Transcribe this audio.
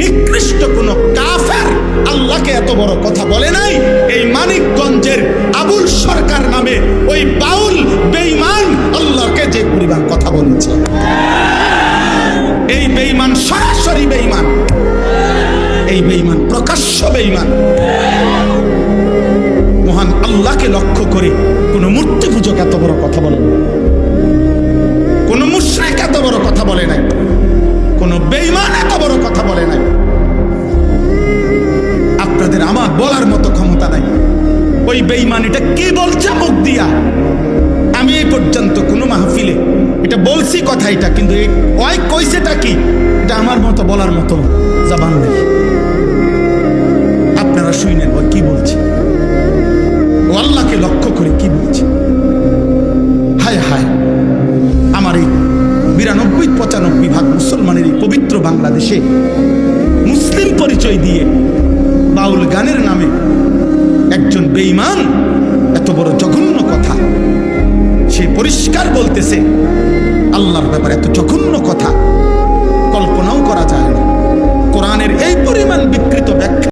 নিকৃষ্ট কোন কাফের আল্লাহকে এত বড় কথা বলে নাই। এই মানিকগঞ্জের আবুল সরকার নামে ওই বাউল বেঈমান আল্লাহকে যে পরিমাণ কথা বলেছে, এই বেঈমান সরাসরি বেঈমান, এই বেঈমান প্রকাশ্য বেঈমান। মহান আল্লাহকে লক্ষ্য করে কোন মূর্তি পূজক এত বড় কথা বলে না, কোন মুশরিক এত বড় কথা বলে নাই, কোন বেঈমান এত বড় কথা বলে নাই। আপনাদের আমার বলার মতো ক্ষমতা নাই। ওই বেঈমানিটা কি বলছে মুখ দিয়া, আমি এই পর্যন্ত কোনো মাহফিলে এটা বলছি কথা, এটা কিন্তু ওই কইছেটা কি এটা আমার মতো বলার মতো জবান নেই। আপনারা শুনেন ওই কি বলছে, ও আল্লাহকে লক্ষ্য করে কি বলছে। হায় হায়, আমার এই 92-95 ভাগ মুসলমানের এই পবিত্র বাংলাদেশে মুসলিম পরিচয় দিয়ে বাউল গানের নামে একজন বেঈমান এত বড় জঘন্য কথা, সে পরিষ্কার বলতেছে আল্লাহর ব্যাপারে এত জঘন্য কথা।